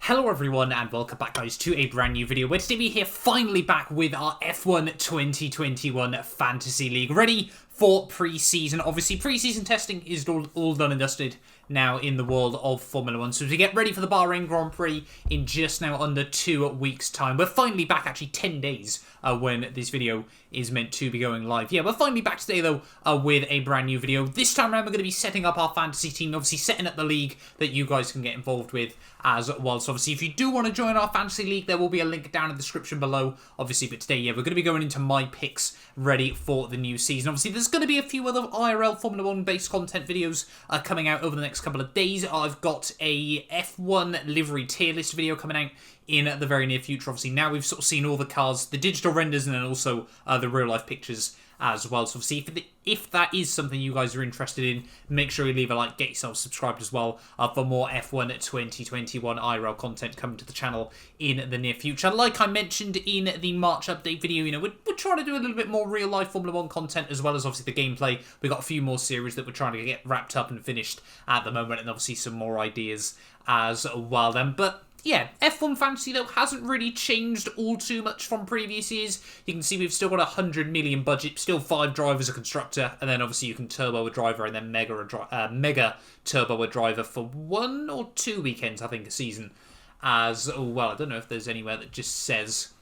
Hello everyone and welcome back guys to a brand new video where today we're here finally back with our F1 2021 Fantasy League ready for pre-season. Obviously pre-season testing is all done and dusted now in the world of Formula 1. So as we get ready for the Bahrain Grand Prix in just now under 2 weeks time. We're finally back, actually 10 days when this video is meant to be going live. Yeah, we're finally back today though with a brand new video. This time around we're going to be setting up our fantasy team, obviously setting up the league that you guys can get involved with as well. So obviously if you do want to join our fantasy league, there will be a link down in the description below. Obviously, but today, yeah, we're going to be going into my picks ready for the new season. Obviously, there's going to be a few other IRL Formula 1 based content videos coming out over the next couple of days. I've got a F1 livery tier list video coming out in the very near future. Obviously, now we've sort of seen all the cars, the digital renders, and then also the real life pictures as well. So obviously, if that is something you guys are interested in, make sure you leave a like, get yourself subscribed as well for more F1 2021 IRL content coming to the channel in the near future. Like I mentioned in the March update video, you know, we're trying to do a little bit more real life Formula 1 content as well as obviously the gameplay. We've got a few more series that we're trying to get wrapped up and finished at the moment, and obviously some more ideas as well then. But yeah, F1 Fantasy, though, hasn't really changed all too much from previous years. You can see we've still got a 100 million budget, still 5 drivers a constructor, and then obviously you can turbo a driver and then mega turbo a driver for 1 or 2 weekends, I think, a season as well. I don't know if there's anywhere that just says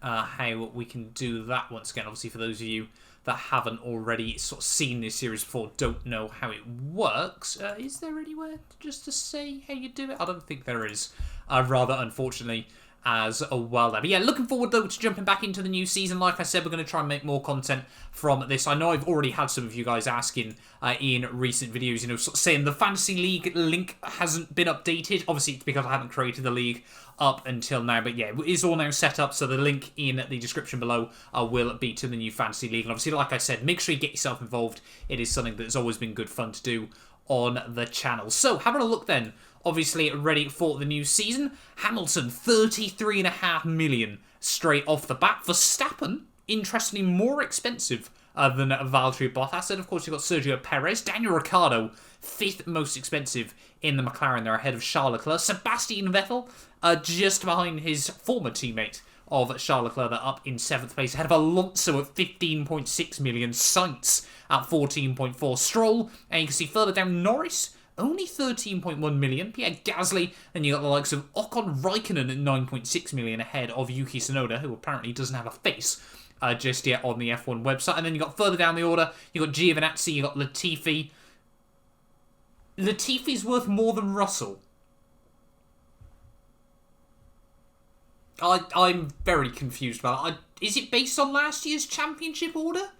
how we can do that once again. Obviously, for those of you that haven't already sort of seen this series before, don't know how it works. Is there anywhere just to say how you do it? I don't think there is, rather unfortunately, as well there. But yeah, looking forward though to jumping back into the new season. Like I said, we're going to try and make more content from this. I know I've already had some of you guys asking in recent videos, you know, sort of saying the Fantasy League link hasn't been updated. Obviously, it's because I haven't created the league up until now, but yeah, it is all now set up, so the link in the description below will be to the new Fantasy League. And obviously, like I said, make sure you get yourself involved. It is something that's always been good fun to do on the channel. So, having a look then, obviously ready for the new season. Hamilton, 33.5 million straight off the bat. Verstappen, interestingly, more expensive than Valtteri Bottas. And of course, you've got Sergio Perez. Daniel Ricciardo, 5th most expensive in the McLaren. They're ahead of Charles Leclerc. Sebastian Vettel, just behind his former teammate of Charles Leclerc. They're up in 7th place, ahead of Alonso at 15.6 million. Sainz at 14.4. Stroll, and you can see further down Norris, only 13.1 million. Pierre Gasly, and you got the likes of Ocon, Raikkonen at 9.6 million ahead of Yuki Tsunoda, who apparently doesn't have a face just yet on the F1 website. And then you got further down the order, you got Giovinazzi, you got Latifi. Latifi's worth more than Russell. I'm very confused about it. Is it based on last year's championship order?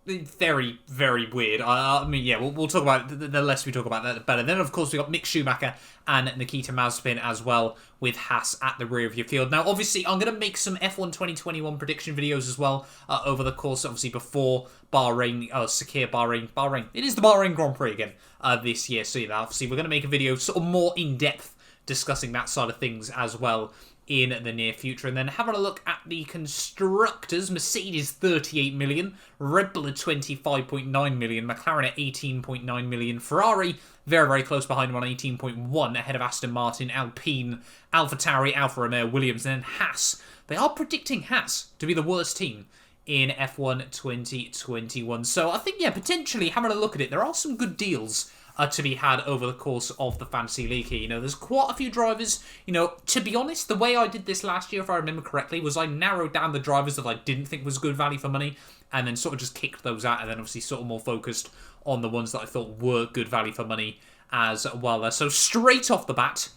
Very, very weird. I mean, yeah, we'll talk about it. The less we talk about that, the better. Then, of course, we got Mick Schumacher and Nikita Mazepin as well, with Haas at the rear of your field. Now, obviously, I'm going to make some F1 2021 prediction videos as well over the course, obviously, before Bahrain, Sakir Bahrain. It is the Bahrain Grand Prix again this year. So, yeah, obviously, we're going to make a video sort of more in-depth discussing that side of things as well in the near future. And then having a look at the constructors, Mercedes 38 million, Red Bull at 25.9 million, McLaren at 18.9 million, Ferrari very, very close behind them on 18.1, ahead of Aston Martin, Alpine, AlphaTauri, Alfa Romeo, Williams, and then Haas. They are predicting Haas to be the worst team in F1 2021. So I think, yeah, potentially having a look at it, there are some good deals to be had over the course of the Fantasy League here. You know, there's quite a few drivers. You know, to be honest, the way I did this last year, if I remember correctly, was I narrowed down the drivers that I didn't think was good value for money, and then sort of just kicked those out, and then obviously sort of more focused on the ones that I thought were good value for money as well. So straight off the bat,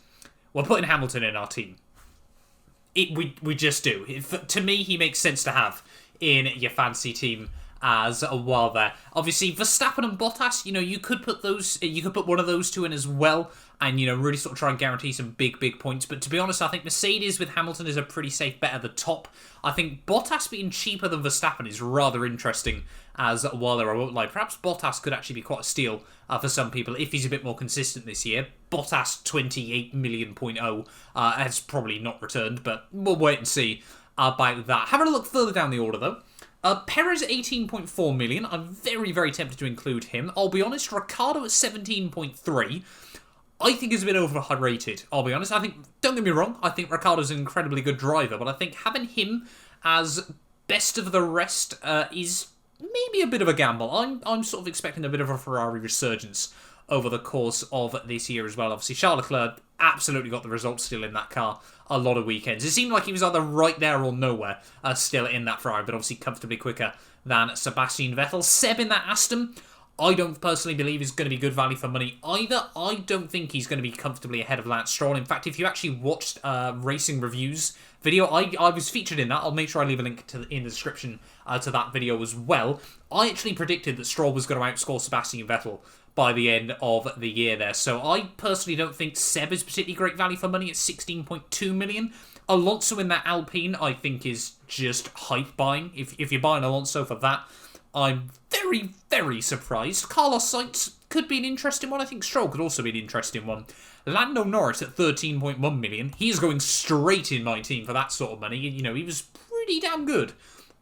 we're putting Hamilton in our team. We just do. To me, he makes sense to have in your fantasy team as well there. Obviously, Verstappen and Bottas, you know, you could put one of those two in as well, and, you know, really sort of try and guarantee some big points. But to be honest, I think Mercedes with Hamilton is a pretty safe bet at the top. I think Bottas being cheaper than Verstappen is rather interesting as well there. I won't lie. Perhaps Bottas could actually be quite a steal for some people if he's a bit more consistent this year. Bottas 28 million.0 has probably not returned, but we'll wait and see about that. Having a look further down the order though, Perez at 18.4 million. I'm very, very tempted to include him. I'll be honest, Ricciardo at 17.3. I think is a bit overrated, I'll be honest. I think, don't get me wrong, I think Ricciardo's an incredibly good driver, but I think having him as best of the rest is maybe a bit of a gamble. I'm sort of expecting a bit of a Ferrari resurgence over the course of this year as well. Obviously, Charles Leclerc absolutely got the results still in that car a lot of weekends. It seemed like he was either right there or nowhere still in that Ferrari, but obviously comfortably quicker than Sebastian Vettel. Seb in that Aston, I don't personally believe is going to be good value for money either. I don't think he's going to be comfortably ahead of Lance Stroll. In fact, if you actually watched Racing Reviews video, I was featured in that. I'll make sure I leave a link in the description to that video as well. I actually predicted that Stroll was going to outscore Sebastian Vettel by the end of the year there. So I personally don't think Seb is particularly great value for money at 16.2 million. Alonso in that Alpine, I think, is just hype buying. If you're buying Alonso for that, I'm very, very surprised. Carlos Sainz could be an interesting one. I think Stroll could also be an interesting one. Lando Norris at 13.1 million. He's going straight in my team for that sort of money. You know, he was pretty damn good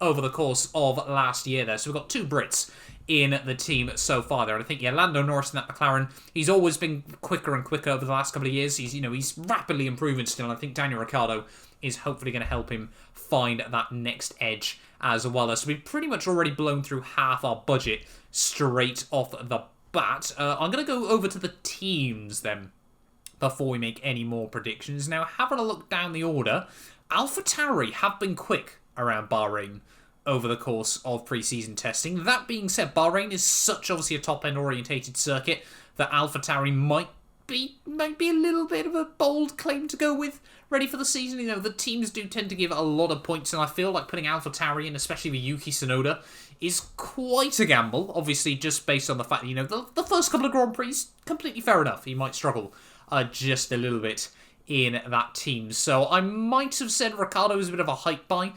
over the course of last year there. So we've got two Brits in the team so far there. And I think, yeah, Lando Norris in that McLaren, he's always been quicker and quicker over the last couple of years. He's rapidly improving still. And I think Daniel Ricciardo is hopefully going to help him find that next edge as well. So we've pretty much already blown through half our budget straight off the bat. I'm going to go over to the teams then before we make any more predictions. Now, having a look down the order, AlphaTauri have been quick around Bahrain over the course of pre-season testing. That being said, Bahrain is such obviously a top-end orientated circuit that AlphaTauri might be a little bit of a bold claim to go with ready for the season. You know, the teams do tend to give a lot of points, and I feel like putting AlphaTauri in, especially with Yuki Tsunoda, is quite a gamble. Obviously, just based on the fact that, you know, the first couple of Grand Prix, completely fair enough. He might struggle just a little bit in that team. So I might have said Ricciardo was a bit of a hype buy.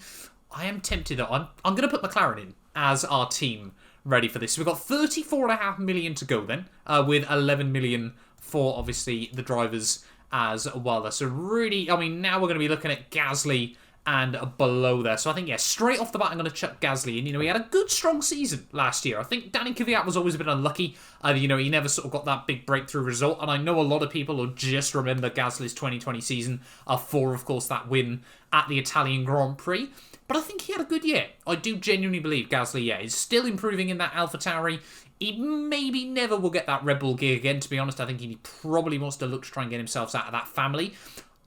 I am tempted though. I'm going to put McLaren in as our team ready for this. So we've got 34.5 million to go then, with 11 million for obviously the drivers as well. So really, I mean, now we're going to be looking at Gasly and below there. So I think, yeah, straight off the bat, I'm going to chuck Gasly in. You know, he had a good, strong season last year. I think Danny Kvyat was always a bit unlucky. You know, he never sort of got that big breakthrough result. And I know a lot of people will just remember Gasly's 2020 season for, of course, that win at the Italian Grand Prix. But I think he had a good year. I do genuinely believe Gasly, yeah, is still improving in that AlphaTauri. He maybe never will get that Red Bull gig again, to be honest. I think he probably wants to look to try and get himself out of that family.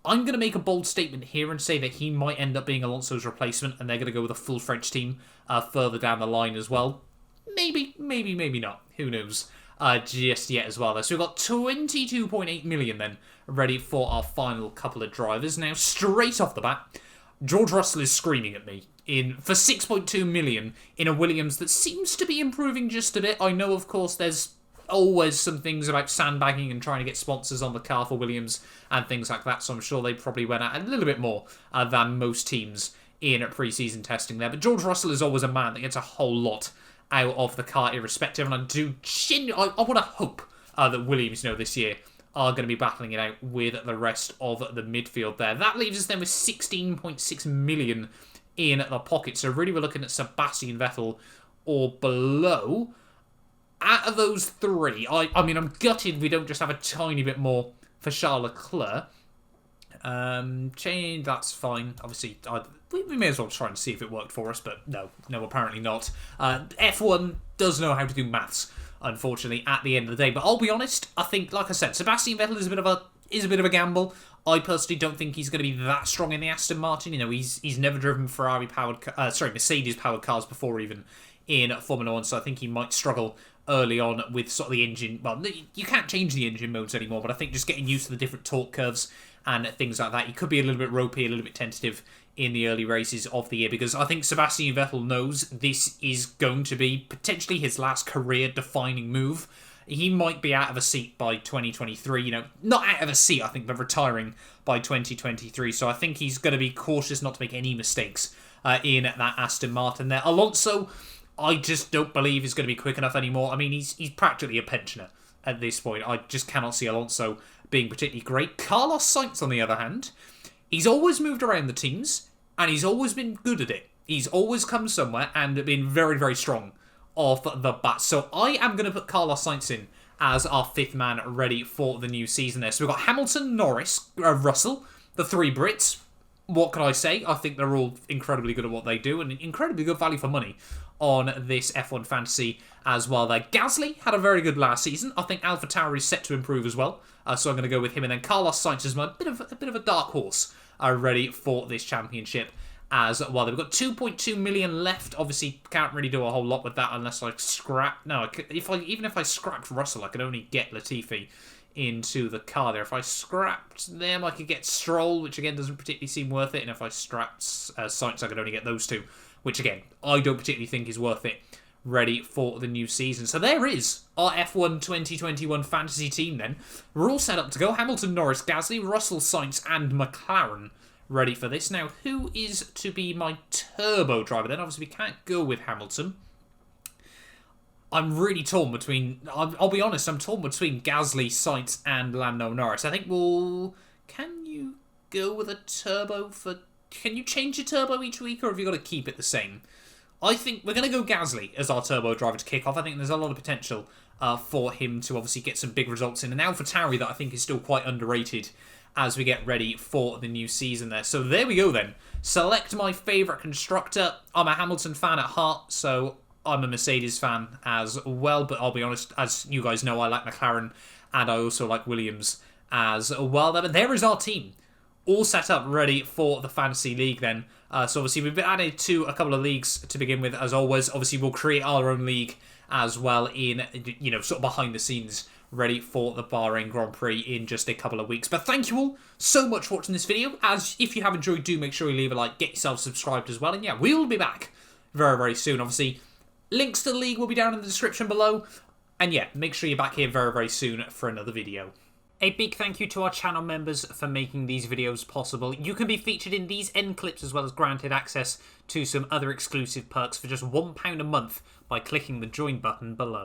I'm going to make a bold statement here and say that he might end up being Alonso's replacement, and they're going to go with a full French team further down the line as well. Maybe not. Who knows? Just yet as well. So we've got 22.8 million then ready for our final couple of drivers. Now, straight off the bat, George Russell is screaming at me for 6.2 million in a Williams that seems to be improving just a bit. I know, of course, there's always some things about sandbagging and trying to get sponsors on the car for Williams and things like that, so I'm sure they probably went out a little bit more than most teams in pre-season testing there. But George Russell is always a man that gets a whole lot out of the car irrespective, and I want to hope that Williams, you know, this year are going to be battling it out with the rest of the midfield there. That leaves us then with 16.6 million in the pocket. So really we're looking at Sebastian Vettel or below. Out of those three, I mean, I'm gutted we don't just have a tiny bit more for Charles Leclerc. Change, that's fine. Obviously, we may as well try and see if it worked for us, but no, apparently not. F1 does know how to do maths, unfortunately, at the end of the day. But I'll be honest, I think, like I said, Sebastian Vettel is a bit of a gamble. I personally don't think he's going to be that strong in the Aston Martin. You know, he's never driven Mercedes-powered cars before, even in Formula 1, so I think he might struggle early on with sort of the engine. Well, you can't change the engine modes anymore, but I think just getting used to the different torque curves and things like that, he could be a little bit ropey, a little bit tentative in the early races of the year, because I think Sebastian Vettel knows this is going to be potentially his last career-defining move. He might be out of a seat by 2023, you know, not out of a seat, I think, but retiring by 2023, so I think he's going to be cautious not to make any mistakes in that Aston Martin there. Alonso, I just don't believe is going to be quick enough anymore. I mean, he's practically a pensioner at this point. I just cannot see Alonso being particularly great. Carlos Sainz, on the other hand, he's always moved around the teams, and he's always been good at it. He's always come somewhere and been very, very strong off the bat. So I am going to put Carlos Sainz in as our 5th man ready for the new season there. So we've got Hamilton, Norris, Russell, the 3 Brits. What can I say? I think they're all incredibly good at what they do and incredibly good value for money on this F1 Fantasy as well there. Gasly had a very good last season. I think AlphaTauri is set to improve as well. So I'm going to go with him. And then Carlos Sainz is a bit of a dark horse ready for this championship as well. We've got 2.2 million left. Obviously, can't really do a whole lot with that unless I scrap. No, even if I scrapped Russell, I could only get Latifi into the car there. If I scrapped them, I could get Stroll, which again doesn't particularly seem worth it. And if I scrapped Sainz, I could only get those 2, which again, I don't particularly think is worth it ready for the new season. So there is our F1 2021 fantasy team then. We're all set up to go. Hamilton, Norris, Gasly, Russell, Sainz and McLaren ready for this. Now, who is to be my turbo driver then? Obviously, we can't go with Hamilton. I'm really torn between... I'll be honest, I'm torn between Gasly, Sainz and Lando Norris. I think can you go with a turbo for... Can you change your turbo each week, or have you got to keep it the same? I think we're going to go Gasly as our turbo driver to kick off. I think there's a lot of potential for him to obviously get some big results in. And AlphaTauri that I think is still quite underrated as we get ready for the new season there. So there we go then. Select my favourite constructor. I'm a Hamilton fan at heart, so I'm a Mercedes fan as well. But I'll be honest, as you guys know, I like McLaren and I also like Williams as well. But there is our team. All set up, ready for the Fantasy League then. So obviously we've been added to a couple of leagues to begin with, as always. Obviously we'll create our own league as well in, sort of behind the scenes, ready for the Bahrain Grand Prix in just a couple of weeks. But thank you all so much for watching this video. As if you have enjoyed, do make sure you leave a like, get yourself subscribed as well. And yeah, we will be back very, very soon. Obviously, links to the league will be down in the description below. And yeah, make sure you're back here very, very soon for another video. A big thank you to our channel members for making these videos possible. You can be featured in these end clips as well as granted access to some other exclusive perks for just £1 a month by clicking the join button below.